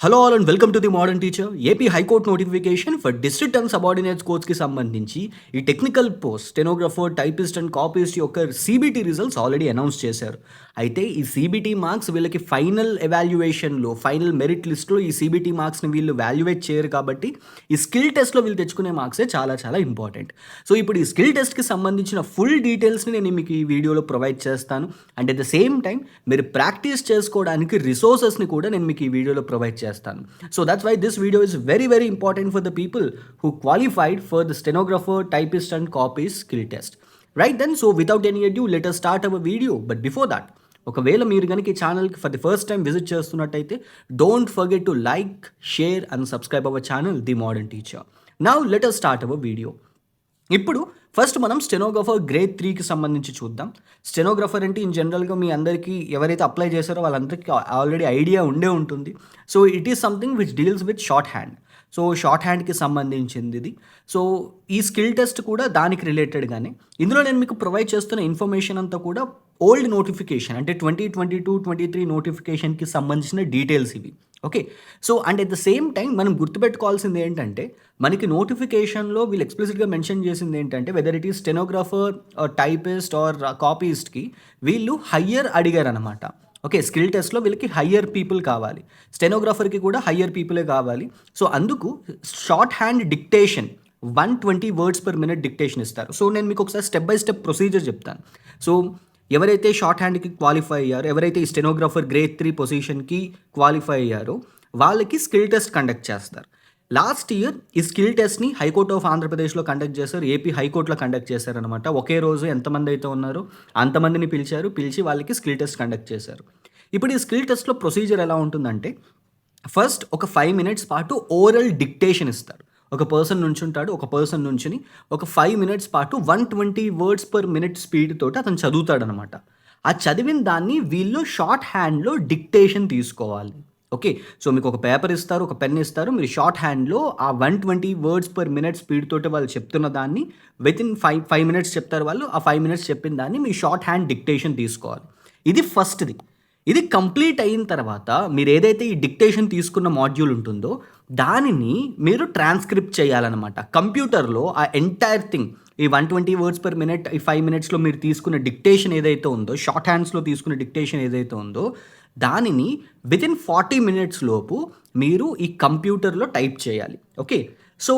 Hello all and welcome to the modern teacher. AP high court notification for district and subordinates కోర్స్కి సంబంధించి ఈ technical post stenographer, typist and copyist యొక్క CBT results already announce చేశారు. అయితే ఈ CBT marks వీళ్ళకి final ఎవాల్యుయేషన్లో, final merit లిస్ట్లో ఈ సిబిటి మార్క్స్ని వీళ్ళు వాల్యుయేట్ చేయరు కాబట్టి ఈ స్కిల్ టెస్ట్లో వీళ్ళు తెచ్చుకునే మార్క్సే చాలా చాలా ఇంపార్టెంట్. సో ఇప్పుడు ఈ స్కిల్ టెస్ట్కి సంబంధించిన ఫుల్ డీటెయిల్స్ని నేను మీకు ఈ వీడియోలో ప్రొవైడ్ చేస్తాను. And at the same time మీరు ప్రాక్టీస్ చేసుకోవడానికి రిసోర్సెస్ని కూడా నేను మీకు ఈ వీడియోలో ప్రొవైడ్ చేస్తాను. So that's why this video is very very important for the people who qualified for the stenographer, typist and copyist skill test. Right then, so without any ado, let us start our video. But before that, ఒకవేళ మీరు కనుక ఈ ఛానల్కి for the first time visit చేస్తున్నట్టయితే don't forget to like, share and subscribe our channel the modern teacher. Now let us start our video. ఇప్పుడు first మనం stenographer grade 3కి సంబంధించి చూద్దాం. స్టెనోగ్రఫర్ అంటే ఇన్ జనరల్గా మీ అందరికీ ఎవరైతే అప్లై చేశారో వాళ్ళందరికీ ఆల్రెడీ ఐడియా ఉండే ఉంటుంది. So it is something which deals with short hand. So short హ్యాండ్కి సంబంధించింది ఇది. సో ఈ స్కిల్ టెస్ట్ కూడా దానికి రిలేటెడ్గానే. ఇందులో నేను మీకు ప్రొవైడ్ చేస్తున్న ఇన్ఫర్మేషన్ అంతా కూడా ఓల్డ్ నోటిఫికేషన్ అంటే 2022-23 నోటిఫికేషన్కి సంబంధించిన డీటెయిల్స్ ఇవి. Okay. So and at the same time మనం గుర్తుపెట్టుకోవాల్సింది ఏంటంటే మనకి నోటిఫికేషన్లో వీళ్ళు ఎక్స్ప్లిసిట్గా మెన్షన్ చేసింది ఏంటంటే whether it is stenographer, typist or కాపీస్ట్కి వీళ్ళు హయ్యర్ అడిగారు అనమాట. ఓకే. స్కిల్ టెస్ట్లో వీళ్ళకి హయ్యర్ పీపుల్ కావాలి, స్టెనోగ్రాఫర్కి కూడా హయ్యర్ పీపులే కావాలి. సో అందుకు short hand dictation 120 words per minute dictation ఇస్తారు. సో నేను మీకు ఒకసారి స్టెప్ బై స్టెప్ ప్రొసీజర్ చెప్తాను. సో ఎవరైతే షార్ట్ హ్యాండ్కి క్వాలిఫై అయ్యారో, ఎవరైతే ఈ స్టెనోగ్రాఫర్ గ్రేడ్ 3 పొజిషన్కి క్వాలిఫై అయ్యారో వాళ్ళకి స్కిల్ టెస్ట్ కండక్ట్ చేస్తారు. లాస్ట్ ఇయర్ ఈ స్కిల్ టెస్ట్ని హైకోర్ట్ ఆఫ్ ఆంధ్రప్రదేశ్లో కండక్ట్ చేశారు, ఏపీ హైకోర్టులో కండక్ట్ చేశారనమాట. ఒకే రోజు ఎంతమంది అయితే ఉన్నారో అంతమందిని పిలిచి వాళ్ళకి స్కిల్ టెస్ట్ కండక్ట్ చేశారు. ఇప్పుడు ఈ స్కిల్ టెస్ట్లో ప్రొసీజర్ ఎలా ఉంటుందంటే ఫస్ట్ ఒక 5 minutes పాటు ఓరల్ డిక్టేషన్ ఇస్తారు. ఒక పర్సన్ నుంచుంటాడు, ఒక పర్సన్ నుంచుని ఒక 5 minutes పాటు 120 వర్డ్స్ పర్ మినిట్ స్పీడ్ తోటి అతను చదువుతాడనమాట. ఆ చదివిన దాన్ని వీళ్ళు షార్ట్ హ్యాండ్లో డిక్టేషన్ తీసుకోవాలి. ఓకే. సో మీకు ఒక పేపర్ ఇస్తారు, ఒక పెన్ ఇస్తారు, మీరు షార్ట్ హ్యాండ్లో ఆ 120 వర్డ్స్ పర్ మినిట్ స్పీడ్ తోటి వాళ్ళు చెప్తున్న దాన్ని వితిన్ 5 minutes చెప్తారు వాళ్ళు. ఆ 5 minutes చెప్పిన దాన్ని మీ షార్ట్ హ్యాండ్ డిక్టేషన్ తీసుకోవాలి. ఇది ఫస్ట్ది. ఇది కంప్లీట్ అయిన తర్వాత మీరు ఏదైతే ఈ డిక్టేషన్ తీసుకున్న మాడ్యూల్ ఉంటుందో దానిని మీరు ట్రాన్స్క్రిప్ట్ చేయాలన్నమాట. కంప్యూటర్లో ఆ ఎంటైర్ థింగ్, ఈ 120 వర్డ్స్ పర్ మినిట్, ఈ 5 minutesలో మీరు తీసుకున్న డిక్టేషన్ ఏదైతే ఉందో, షార్ట్ హ్యాండ్స్లో తీసుకున్న డిక్టేషన్ ఏదైతే ఉందో దానిని వితిన్ 40 minutes లోపు మీరు ఈ కంప్యూటర్లో టైప్ చేయాలి. ఓకే. సో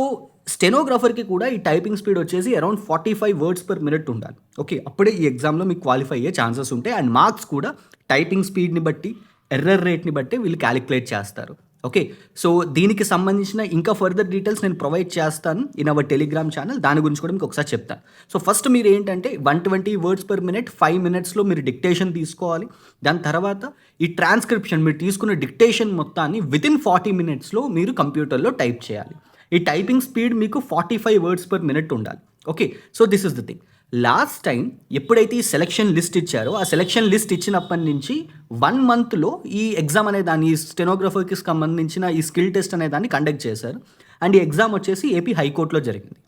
స్టెనోగ్రాఫర్కి కూడా ఈ టైపింగ్ స్పీడ్ వచ్చేసి అరౌండ్ 45 వర్డ్స్ పర్ మినిట్ ఉండాలి. ఓకే. అప్పుడే ఈ ఎగ్జామ్లో మీకు క్వాలిఫై అయ్యే ఛాన్సెస్ ఉంటాయి. అండ్ మార్క్స్ కూడా టైపింగ్ స్పీడ్ని బట్టి, ఎర్రర్ రేట్ని బట్టి వీళ్ళు క్యాలిక్యులేట్ చేస్తారు. ఓకే. సో దీనికి సంబంధించిన ఇంకా ఫర్దర్ డీటెయిల్స్ నేను ప్రొవైడ్ చేస్తాను ఇన్ అవర్ టెలిగ్రామ్ ఛానల్. దాని గురించి కూడా మీకు ఒకసారి చెప్తాను. సో ఫస్ట్ మీరు ఏంటంటే 120 వర్డ్స్ పర్ మినిట్ 5 minutesలో మీరు డిక్టేషన్ తీసుకోవాలి. దాని తర్వాత ఈ ట్రాన్స్క్రిప్షన్, మీరు తీసుకున్న డిక్టేషన్ మొత్తాన్ని వితిన్ 40 minutesలో మీరు కంప్యూటర్లో టైప్ చేయాలి. ఈ టైపింగ్ స్పీడ్ మీకు 45 వర్డ్స్ పర్ మినిట్ ఉండాలి. Okay. So this is the thing. Last time ఎప్పుడైతే ఈ సెలక్షన్ లిస్ట్ ఇచ్చారో ఆ సెలక్షన్ లిస్ట్ ఇచ్చినప్పటి నుంచి 1 monthలో ఈ ఎగ్జామ్ అనే దాన్ని, ఈ స్టెనోగ్రఫర్కి సంబంధించిన ఈ స్కిల్ టెస్ట్ అనే దాన్ని కండక్ట్ చేశారు. అండ్ ఈ ఎగ్జామ్ వచ్చేసి ఏపీ హైకోర్టులో జరిగింది.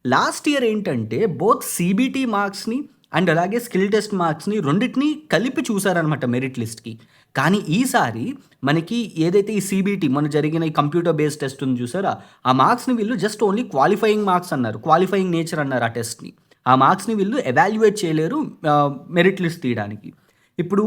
లాస్ట్ ఇయర్ ఏంటంటే బోత్ సిబిటి మార్క్స్ని అండ్ అలాగే స్కిల్ టెస్ట్ మార్క్స్ని రెండింటినీ కలిపి చూసారనమాట మెరిట్ లిస్ట్కి. కానీ ఈసారి మనకి ఏదైతే ఈ సిబిటి మన జరిగిన ఈ కంప్యూటర్ బేస్డ్ టెస్ట్ ఉంది చూసారా, ఆ మార్క్స్ని వీళ్ళు జస్ట్ ఓన్లీ క్వాలిఫైయింగ్ మార్క్స్ అన్నారు, క్వాలిఫైయింగ్ నేచర్ అన్నారు ఆ టెస్ట్ని. ఆ మార్క్స్ని వీళ్ళు ఎవాల్యుయేట్ చేయలేరు మెరిట్ లిస్ట్ తీయడానికి. ఇప్పుడు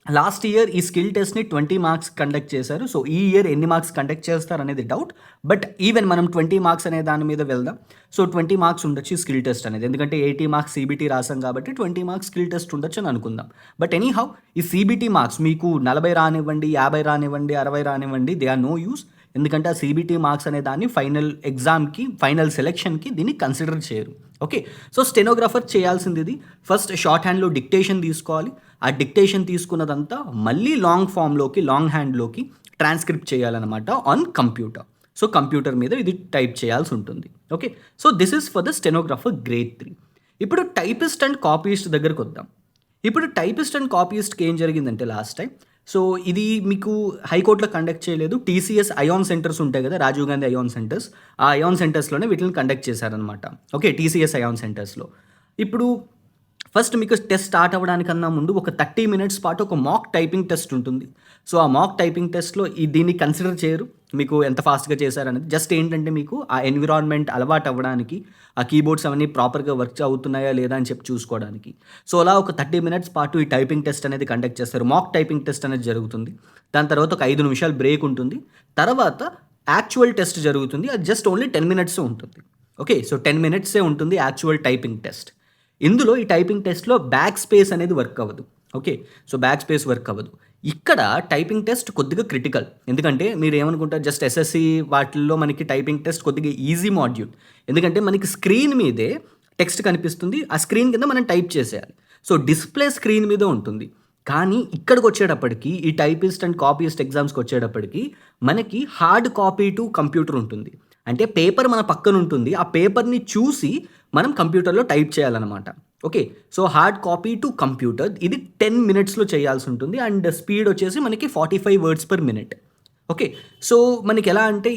లాస్ట్ ఇయర్ ఈ స్కిల్ టెస్ట్ని 20 marks కండక్ట్ చేశారు. సో ఈ ఇయర్ ఎన్ని మార్క్స్ కండక్ట్ చేస్తారు అనేది డౌట్. బట్ ఈవెన్ మనం 20 marks అనే దాని మీద వెళ్దాం. సో 20 marks ఉండొచ్చు ఈ స్కిల్ టెస్ట్ అనేది, ఎందుకంటే 80 marks సిబిటి రాసాం కాబట్టి 20 marks స్కిల్ టెస్ట్ ఉండొచ్చు అని అనుకుందాం. బట్ ఎనీహౌ ఈ సిబిటి మార్క్స్ మీకు 40 రానివ్వండి, 50 రానివ్వండి, 60 రానివ్వండి, దే ఆర్ నో యూస్. ఎందుకంటే ఆ సిబిటి మార్క్స్ అనే దాన్ని ఫైనల్ ఎగ్జామ్కి, ఫైనల్ సెలెక్షన్కి దీన్ని కన్సిడర్ చేయరు. ఓకే. సో స్టెనోగ్రాఫర్ చేయాల్సింది ఇది. ఫస్ట్ షార్ట్ హ్యాండ్లో డిక్టేషన్ తీసుకోవాలి. ఆ డిక్టేషన్ తీసుకున్నదంతా మళ్ళీ లాంగ్ ఫామ్లోకి, లాంగ్ హ్యాండ్లోకి ట్రాన్స్క్రిప్ట్ చేయాలన్నమాట ఆన్ కంప్యూటర్. సో కంప్యూటర్ మీద ఇది టైప్ చేయాల్సి ఉంటుంది. Okay. So this is for the stenographer grade 3. ఇప్పుడు టైపిస్ట్ అండ్ కాపీస్ట్ దగ్గరకు వద్దాం. ఇప్పుడు టైపిస్ట్ అండ్ కాపీస్ట్కి ఏం జరిగిందంటే లాస్ట్ టైం, సో ఇది మీకు హైకోర్టులో కండక్ట్ చేయలేదు, టీసీఎస్ అయాన్ సెంటర్స్ ఉంటాయి కదా, రాజీవ్ గాంధీ అయాన్ సెంటర్స్, ఆ అయాన్ సెంటర్స్లోనే వీటిని కండక్ట్ చేశారనమాట. ఓకే. టీసీఎస్ అయాన్ సెంటర్స్లో. ఇప్పుడు ఫస్ట్ మీకు టెస్ట్ స్టార్ట్ అవ్వడానికన్నా ముందు ఒక 30 మినిట్స్ పాటు ఒక మాక్ టైపింగ్ టెస్ట్ ఉంటుంది. సో, ఆ మాక్ టైపింగ్ టెస్ట్‌లో దీన్ని కన్సిడర్ చేయరు. మీకు ఎంత ఫాస్ట్‌గా చేశారనేది. జస్ట్ ఏంటంటే మీకు ఆ ఎన్విరాన్మెంట్ అలవాటవ్వడానికి, ఆ కీబోర్డ్స్ అవన్నీ ప్రాపర్‌గా వర్క్ అవుతున్నాయా లేదా అని చెప్పి చూసుకోవడానికి. సో, అలా ఒక 30 మినిట్స్ పాటు ఈ టైపింగ్ టెస్ట్ అనేది కండక్ట్ చేస్తారు. మాక్ టైపింగ్ టెస్ట్ అనేది జరుగుతుంది. దాని తర్వాత ఒక 5 నిమిషాలు బ్రేక్ ఉంటుంది. తర్వాత యాక్చువల్ టెస్ట్ జరుగుతుంది. అది జస్ట్ ఓన్లీ 10 మినిట్సే ఉంటుంది. ఓకే. సో, 10 మినిట్సే ఉంటుంది యాక్చువల్ టైపింగ్ టెస్ట్. ఇందులో ఈ టైపింగ్ టెస్ట్‌లో బ్యాక్ స్పేస్ అనేది వర్క్ అవ్వదు. Okay. So, back space work అవ్వదు. ఇక్కడ టైపింగ్ టెస్ట్ కొద్దిగా క్రిటికల్. ఎందుకంటే మీరేమనుకుంటారు జస్ట్ ఎస్ఎస్‌సి వాటిల్లో మనకి టైపింగ్ టెస్ట్ కొద్దిగా ఈజీ మాడ్యూల్. ఎందుకంటే మనకి స్క్రీన్ మీదే టెక్స్ట్ కనిపిస్తుంది. ఆ స్క్రీన్ కింద మనం టైప్ చేసేయాలి. సో, డిస్‌ప్లే స్క్రీన్ మీద ఉంటుంది. కానీ ఇక్కడికొచ్చేటప్పటికి ఈ టైపిస్ట్ అండ్ కాపీయిస్ట్ ఎగ్జామ్స్‌కొచ్చేటప్పటికి మనకి హార్డ్ కాపీ టు కంప్యూటర్ ఉంటుంది. అంటే పేపర్ మన పక్కన ఉంటుంది. ఆ పేపర్‌ని చూసి మనం కంప్యూటర్‌లో టైప్ చేయాలనమాట. Okay. So, hard copy to computer ఇది 10 మినిట్స్‌లో చేయాల్సుంటుంది. అండ్ స్పీడ్ వచ్చేసి మనకి 45 words per minute. Okay. So, మనకెలా అంటే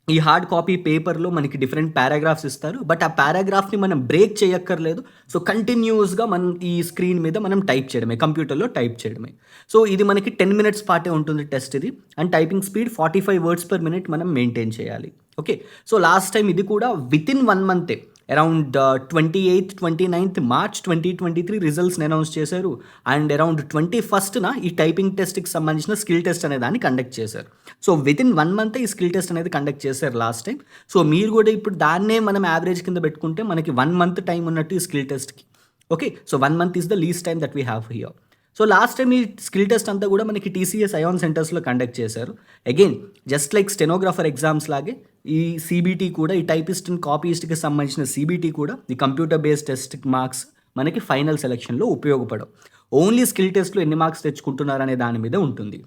ఈ హార్డ్ కాపీ పేపర్‌లో మనకి డిఫరెంట్ పారాగ్రాఫ్స్ ఇస్తారు. బట్ ఆ పారాగ్రాఫ్‌ని మనం బ్రేక్ చేయక్కర్లేదు. సో, కంటిన్యూయస్‌గా మనం ఈ స్క్రీన్ మీద మనం టైప్ చేయడమే. కంప్యూటర్‌లో టైప్ చేయడమే. సో, ఇది మనకి 10 మినిట్స్ పాటే ఉంటుంది టెస్ట్ ఇది. And typing speed 45 words per minute మనం మెయింటైన్ చేయాలి. ఓకే. సో, లాస్ట్ టైమ్ ఇది కూడా వితిన్ 1 మంతే అరౌండ్ 28థ్, 29థ్ మార్చ్ 2023 రిజల్ట్స్‌ని అనౌన్స్ చేశారు. అండ్ అరౌండ్ 21న ఈ టైపింగ్ టెస్ట్‌కి సంబంధించిన స్కిల్ టెస్ట్ అనే దాన్ని కండక్ట్ చేశారు. సో, వితిన్ 1 మంతే ఈ స్కిల్ టెస్ట్ అనేది కండక్ట్ చేశారు లాస్ట్ టైమ్. సో, మీరు కూడా ఇప్పుడు దాన్నే మనం యావరేజ్ కింద పెట్టుకుంటే మనకి 1 మంత్ టైమ్ ఉన్నట్టు ఈ స్కిల్ టెస్ట్‌కి. Okay. So, 1 month is the least time that we have here. So, last time ఈ స్కిల్ టెస్ట్ అంతా కూడా మనకి టీసీఎస్ అయాన్ సెంటర్స్‌లో కండక్ట్ చేశారు. Again just like stenographer exams లాగే ఈ సీబీటీ కూడా ఈ టైపిస్ట్ అండ్ కాపీయిస్ట్‌కి సంబంధించిన సీబీటీ కూడా ఈ కంప్యూటర్ బేస్డ్ టెస్ట్ మార్క్స్ మనకి ఫైనల్ సెలక్షన్‌లో ఉపయోగపడవు. ఓన్లీ స్కిల్ టెస్ట్‌లో ఎన్ని మార్క్స్ తెచ్చుకుంటున్నారనే దాని మీద ఉంటుంది.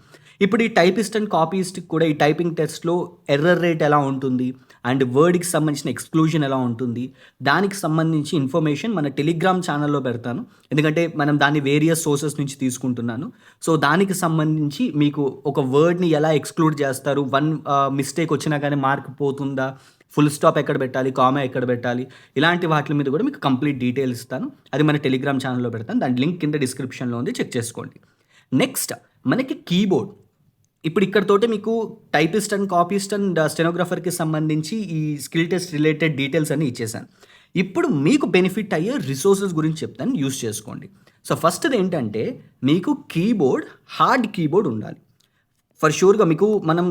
ఇప్పుడు ఈ టైపిస్ట్ అండ్ కాపీయిస్ట్‌కి కూడా ఈ టైపింగ్ టెస్ట్‌లో ఎర్రర్ రేట్ ఎలా ఉంటుంది? అండ్ వర్డ్‌కి సంబంధించిన ఎక్స్‌క్లూజన్ ఎలా ఉంటుంది? దానికి సంబంధించి ఇన్ఫర్మేషన్ మన టెలిగ్రామ్ ఛానెల్‌లో పెడతాను. ఎందుకంటే మనం దాన్ని వేరియస్ సోర్సెస్ నుంచి తీసుకుంటున్నాను. సో, దానికి సంబంధించి మీకు ఒక వర్డ్‌ని ఎలా ఎక్స్‌క్లూడ్ చేస్తారు? మిస్టేక్ వచ్చినా కానీ మార్క్ పోతుందా? ఫుల్ స్టాప్ ఎక్కడ పెట్టాలి? కామా ఎక్కడ పెట్టాలి? ఇలాంటి వాటిల మీద కూడా మీకు కంప్లీట్ డీటెయిల్స్ ఇస్తాను. అది మన టెలిగ్రామ్ ఛానెల్‌లో పెడతాను. దాని లింక్ కింద డిస్క్రిప్షన్‌లో ఉంది. చెక్ చేసుకోండి. నెక్స్ట్ మనకి కీబోర్డ్. ఇప్పుడు ఇక్కడితోటి మీకు టైపిస్ట్ అండ్ కాపీస్ట్ అండ్ స్టెనోగ్రాఫర్‌కి సంబంధించి ఈ స్కిల్ టెస్ట్ రిలేటెడ్ డీటెయిల్స్ అన్నీ ఇచ్చేసాను. ఇప్పుడు మీకు బెనిఫిట్ అయ్యే రిసోర్సెస్ గురించి చెప్తాను. యూజ్ చేసుకోండి. సో, ఫస్ట్‌ది ఏంటంటే మీకు హార్డ్ కీబోర్డ్ ఉండాలి. ఫర్ ష్యూర్‌గా మీకు మనం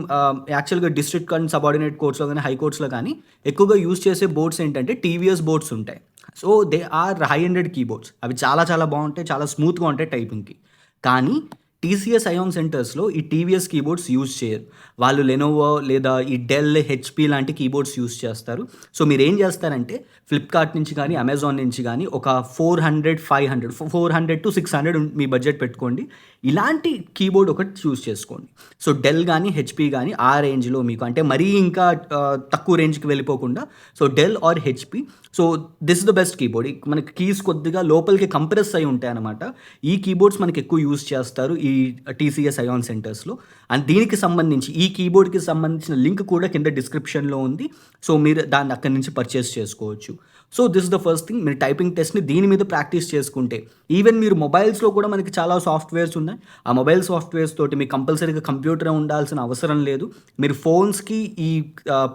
యాక్చువల్‌గా డిస్ట్రిక్ట్ అండ్ సబార్డినేట్ కోర్ట్స్‌లో గానీ, హై కోర్ట్స్‌లో కానీ ఎక్కువగా యూజ్ చేసే బోర్డ్స్ ఏంటంటే టీవీఎస్ బోర్డ్స్ ఉంటాయి. So, they are high ended keyboards. అవి చాలా చాలా బావుంటాయి. చాలా స్మూత్‌గా ఉంటాయి టైపింగ్‌కి. కానీ టీసీఎస్ అయాన్ సెంటర్స్‌లో ఈ టీవీఎస్ కీబోర్డ్స్ యూజ్ చేయరు. వాళ్ళు లెనోవో లేదా ఈ డెల్, హెచ్‌పీ లాంటి కీబోర్డ్స్ యూజ్ చేస్తారు. సో, మీరేం చేస్తారంటే ఫ్లిప్‌కార్ట్ నుంచి గానీ, అమెజాన్ నుంచి గానీ ఒక 400, 500 400-600 మీ బడ్జెట్ పెట్టుకోండి. ఇలాంటి కీబోర్డ్ ఒకటి చూజ్ చేసుకోండి. సో, డెల్ గానీ, హెచ్‌పీ గానీ ఆ రేంజ్‌లో మీకు అంటే మరీ ఇంకా తక్కువ రేంజ్‌కి వెళ్ళిపోకుండా so, Dell or HP. So, this is the best keyboard. మనకి కీస్ కొద్దిగా లోపలికి కంప్రెస్ అయి ఉంటాయన్నమాట. ఈ కీబోర్డ్స్ మనకి ఎక్కువ యూజ్ చేస్తారు ఈ టీసీఎస్ అయాన్ సెంటర్స్‌లో. అండ్ దీనికి సంబంధించి ఈ కీబోర్డ్‌కి సంబంధించిన లింక్ కూడా కింద డిస్క్రిప్షన్‌లో ఉంది. సో, మీరు దాన్ని అక్కడి నుంచి పర్చేస్ చేసుకోవచ్చు. So, this is the first thing. మీరు టైపింగ్ టెస్ట్‌ని దీని మీద ప్రాక్టీస్ చేసుకుంటే ఈవెన్ మీరు మొబైల్స్‌లో కూడా మనకి చాలా సాఫ్ట్‌వేర్స్ ఉన్నాయి. ఆ మొబైల్ సాఫ్ట్‌వేర్స్ తోటి మీకు కంపల్సరీగా కంప్యూటరే ఉండాల్సిన అవసరం లేదు. మీరు ఫోన్స్‌కి ఈ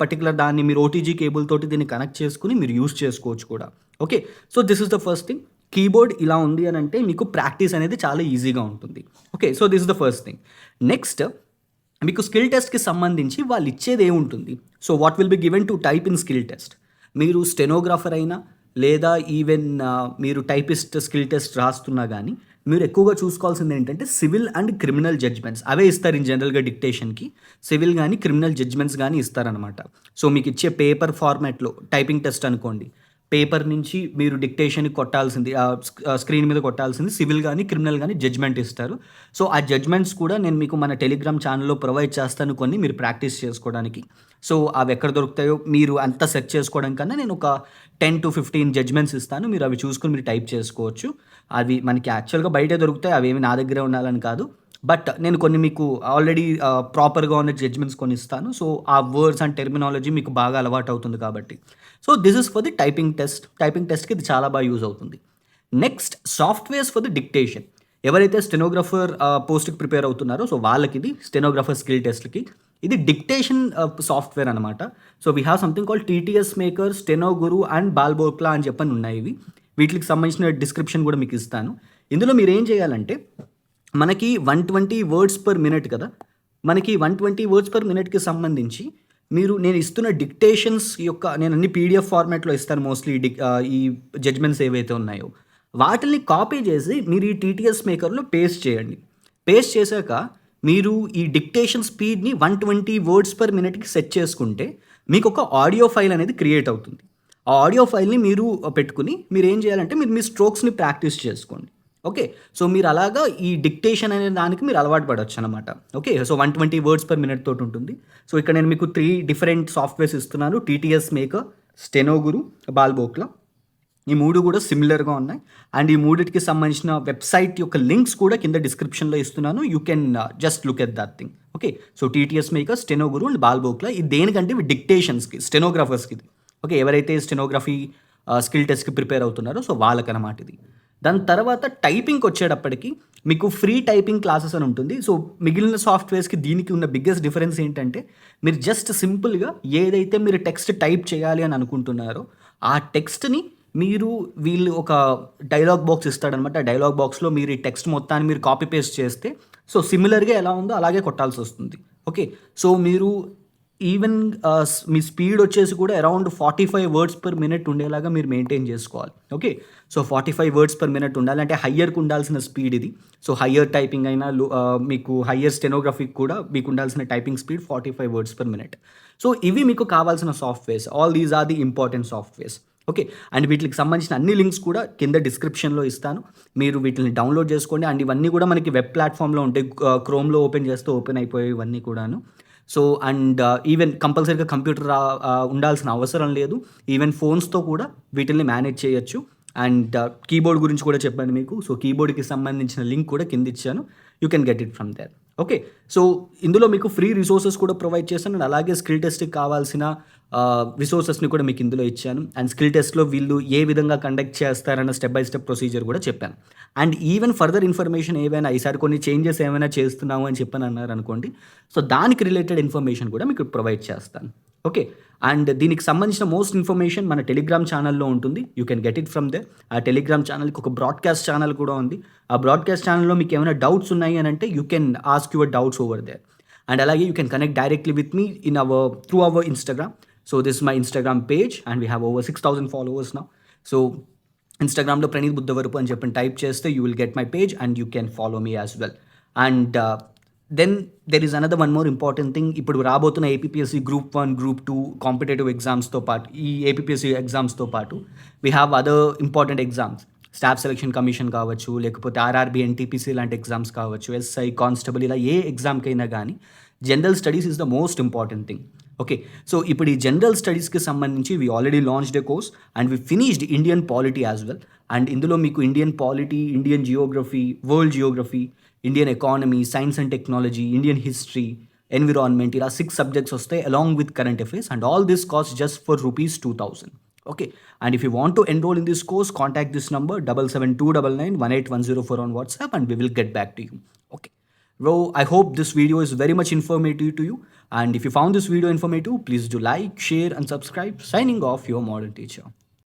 పర్టిక్యులర్ దాన్ని మీరు ఓటీజీ కేబుల్ తోటి దీన్ని కనెక్ట్ చేసుకొని మీరు యూజ్ చేసుకోవచ్చు కూడా. Okay. So, this is the first thing. Keyboard ఇలా ఉంది అనంటే మీకు ప్రాక్టీస్ అనేది చాలా ఈజీగా ఉంటుంది. Okay. So, this is the first thing. Next మీకు స్కిల్ టెస్ట్‌కి సంబంధించి వాళ్ళు ఇచ్చేది ఏముంటుంది? So, what will be given to type in skill test. మీరు స్టెనోగ్రాఫర్ అయినా లేదా ఈవెన్ మీరు టైపిస్ట్ స్కిల్ టెస్ట్ రాస్తున్నా గానీ మీరు ఎక్కువగా చూసుకోవాల్సింది ఏంటంటే సివిల్ అండ్ క్రిమినల్ జడ్జ్‌మెంట్స్ అవే ఇస్తారు ఇన్ జనరల్‌గా డిక్టేషన్‌కి. సివిల్ గానీ, క్రిమినల్ జడ్జ్‌మెంట్స్ గానీ ఇస్తారనమాట. సో, మీకు ఇచ్చే పేపర్ ఫార్మాట్‌లో టైపింగ్ టెస్ట్ అనుకోండి. పేపర్ నుంచి మీరు డిక్టేషన్‌కి కొట్టాల్సింది స్క్రీన్ మీద కొట్టాల్సింది సివిల్ గానీ, క్రిమినల్ గానీ జడ్జ్‌మెంట్ ఇస్తారు. సో, ఆ జడ్జ్‌మెంట్స్ కూడా నేను మీకు మన టెలిగ్రామ్ ఛానెల్‌లో ప్రొవైడ్ చేస్తాను కొన్ని మీరు ప్రాక్టీస్ చేసుకోవడానికి. సో, అవి ఎక్కడ దొరుకుతాయో మీరు అంతా సెర్చ్ చేసుకోవడం కన్నా నేను ఒక 10-15 జడ్జ్‌మెంట్స్ ఇస్తాను. మీరు అవి చూసుకొని మీరు టైప్ చేసుకోవచ్చు. అవి మనకి యాక్చువల్‌గా బయటే దొరుకుతాయి. అవేమి నా దగ్గరే ఉండాలని కాదు. బట్ నేను కొన్ని మీకు ఆల్రెడీ ప్రాపర్‌గా ఉన్న జడ్జ్‌మెంట్స్ కొన్ని ఇస్తాను. సో, ఆ వర్డ్స్ అండ్ టెర్మినాలజీ మీకు బాగా అలవాటు అవుతుంది కాబట్టి. So, this is for the typing test. Typing టెస్ట్‌కి ఇది చాలా బాగా యూజ్ అవుతుంది. Next softwares for the dictation. ఎవరైతే స్టెనోగ్రాఫర్ పోస్ట్‌కి ప్రిపేర్ అవుతున్నారో సో వాళ్ళకిది స్టెనోగ్రాఫర్ స్కిల్ టెస్ట్‌లకి. ఇది డిక్టేషన్ సాఫ్ట్‌వేర్ అనమాట. So we have something called TTS maker, steno guru and బాల్బోక్లా అని చెప్పని ఉన్నాయి ఇవి. వీటికి సంబంధించిన డిస్క్రిప్షన్ కూడా మీకు ఇస్తాను. ఇందులో మీరేం చేయాలంటే మనకి 120 వర్డ్స్ పర్ మినిట్ కదా! మనకి 120 వర్డ్స్ పర్ మినిట్‌కి సంబంధించి నేను ఇస్తున్న డిక్టేషన్స్ యొక్క నేను అన్ని పీడీఎఫ్ ఫార్మాట్‌లో ఇస్తాను మోస్ట్‌లీ ఈ జడ్జ్‌మెంట్స్ ఏవైతే ఉన్నాయో, వాటిల్ని కాపీ చేసి మీరు ఈ టీటీఎస్ మేకర్‌లో పేస్ట్ చేయండి. పేస్ట్ చేశాక మీరు ఈ డిక్టేషన్ స్పీడ్‌ని 120 వర్డ్స్ పర్ మినిట్‌కి సెట్ చేసుకుంటే మీకొక ఆడియో ఫైల్ అనేది క్రియేట్ అవుతుంది. ఆ ఆడియో ఫైల్‌ని మీరు పెట్టుకొని మీరేం చేయాలంటే మీరు మీ స్ట్రోక్స్‌ని ప్రాక్టీస్ చేసుకోండి. ఓకే. సో మీరు అలాగా ఈ డిక్టేషన్ అనే దానికి మీరు అలవాటు పడొచ్చనమాట. Okay. So 120 words per minute తోటి ఉంటుంది. సో ఇక్కడ నేను మీకు 3 డిఫరెంట్ సాఫ్ట్‌వేర్స్ ఇస్తున్నాను. టీటీఎస్ మేకర్, స్టెనో గురు, బాల్బోక్లా. ఈ 3 కూడా సిమిలర్‌గా ఉన్నాయి. అండ్ ఈ మూడిటికి సంబంధించిన వెబ్‌సైట్ యొక్క లింక్స్ కూడా కింద డిస్క్రిప్షన్‌లో ఇస్తున్నాను. You can just look at that thing. Okay. So TTS maker, steno guru and బాల్బోక్లా. ఇది దేనికంటే ఇవి డిక్టేషన్స్‌కి, స్టెనోగ్రాఫర్స్‌కి ఇది. ఓకే. ఎవరైతే స్టెనోగ్రఫీ స్కిల్ టెస్ట్‌కి ప్రిపేర్ అవుతున్నారో సో వాళ్ళకనమాట ఇది. దాని తర్వాత టైపింగ్‌కొచ్చేటప్పటికి మీకు ఫ్రీ టైపింగ్ క్లాసెస్ అని ఉంటుంది. సో మిగిలిన సాఫ్ట్‌వేర్స్‌కి దీనికి ఉన్న బిగ్గెస్ట్ డిఫరెన్స్ ఏంటంటే మీరు జస్ట్ సింపుల్‌గా ఏదైతే మీరు టెక్స్ట్ టైప్ చేయాలి అని అనుకుంటున్నారో ఆ టెక్స్ట్‌ని వీళ్ళు ఒక డైలాగ్ బాక్స్ ఇస్తాడనమాట. డైలాగ్ బాక్స్‌లో మీరు ఈ టెక్స్ట్ మొత్తాన్ని మీరు కాపీ పేస్ట్ చేస్తే సో సిమిలర్‌గా ఎలా ఉందో అలాగే కొట్టాల్సొస్తుంది. ఓకే. సో మీరు ఈవెన్ మీ స్పీడ్ వచ్చేసి కూడా అరౌండ్ 45 వర్డ్స్ పర్ మినిట్ ఉండేలాగా మీరు మెయింటైన్ చేసుకోవాలి. Okay. So 45 words per minute ఉండాలి. అంటే హయ్యర్‌కి ఉండాల్సిన స్పీడ్ ఇది. సో హయ్యర్ టైపింగ్ అయినా మీకు హయ్యర్ స్టెనోగ్రఫీకి కూడా మీకు ఉండాల్సిన typing speed 45 words per minute. So ఇవి మీకు కావాల్సిన softwares. All these are the important softwares. Okay. And వీటికి సంబంధించిన అన్ని లింక్స్ కూడా కింద డిస్క్రిప్షన్‌లో ఇస్తాను. మీరు వీటిని డౌన్లోడ్ చేసుకోండి. అండ్ ఇవన్నీ కూడా మనకి వెబ్ ప్లాట్‌ఫామ్‌లో ఉంటాయి. క్రోమ్‌లో ఓపెన్ చేస్తే ఓపెన్ అయిపోయేవి ఇవన్నీ కూడాను. సో అండ్ ఈవెన్ కంపల్సరీగా కంప్యూటర్ ఉండాల్సిన అవసరం లేదు. ఈవెన్ ఫోన్స్‌తో కూడా వీటిల్ని మేనేజ్ చేయొచ్చు. అండ్ కీబోర్డ్ గురించి కూడా చెప్పాను మీకు. సో కీబోర్డ్‌కి సంబంధించిన లింక్ కూడా కింద ఇచ్చాను. You can get it from there. Okay. So ఇందులో మీకు ఫ్రీ రిసోర్సెస్ కూడా ప్రొవైడ్ చేశాను. అండ్ అలాగే స్కిల్ టెస్ట్‌కి కావాల్సిన రిసోర్సెస్‌ని కూడా మీకు ఇందులో ఇచ్చాను. అండ్ స్కిల్ టెస్ట్‌లో వీళ్ళు ఏ విధంగా కండక్ట్ చేస్తారన్న స్టెప్ బై స్టెప్ ప్రొసీజర్ కూడా చెప్పాను. అండ్ ఈవెన్ ఫర్దర్ ఇన్ఫర్మేషన్ ఏవైనా ఈసారి కొన్ని చేంజెస్ ఏమైనా చేస్తున్నాము అని చెప్పని అన్నారనుకోండి. సో దానికి రిలేటెడ్ ఇన్ఫర్మేషన్ కూడా మీకు ప్రొవైడ్ చేస్తాను. ఓకే. అండ్ దీనికి సంబంధించిన మోస్ట్ ఇన్ఫర్మేషన్ మన టెలిగ్రామ్ ఛానల్‌లో ఉంటుంది. You can get it from there. ఆ టెలిగ్రామ్ ఛానల్‌కి ఒక బ్రాడ్‌కాస్ట్ ఛానల్ కూడా ఉంది. ఆ బ్రాడ్‌కాస్ట్ ఛానల్‌లో మీకు ఏమైనా డౌట్స్ ఉన్నాయి అని అంటే you can ask your doubts over there. And అలాగే you can connect directly with me through our Instagram. So this is my Instagram page and we have over 6,000 followers now. So ఇన్‌స్టాగ్రామ్‌లో ప్రణీత్ బుద్ధవరపు అని చెప్పి type చేస్తే you will get my page and you can follow me as well. And then there is another one more important thing. ఇప్పుడు రాబోతున్న APPSC group 1, group 2 competitive ఎగ్జామ్స్‌తో పాటు ఈ ఏపీపీఎస్సీ ఎగ్జామ్స్‌తో పాటు we have other important exams. Staff selection commission కావచ్చు, లేకపోతే ఆర్ఆర్బీ, ఎన్టీపీసీ లాంటి ఎగ్జామ్స్ కావచ్చు, ఎస్ఐ, కానిస్టేబుల్ ఇలా ఏ ఎగ్జామ్‌కైనా కానీ general studies is the most important thing. Okay. So ఇప్పుడు ఈ జనరల్ స్టడీస్‌కి సంబంధించి we already launched a course and we finished Indian polity as well. And ఇందులో మీకు Indian polity, Indian geography, world geography, Indian economy, science and technology, Indian history, environment ఇలా 6 subjects వస్తాయి along with current affairs and all this cost just for rupees 2,000. Okay. And if you want to enroll in this course, contact this number 7729918104 on WhatsApp and we will get back to you. Okay. Bro, I hope this video is very much informative to you. And if you found this video informative, please do like, share and subscribe. Signing off, your model teacher.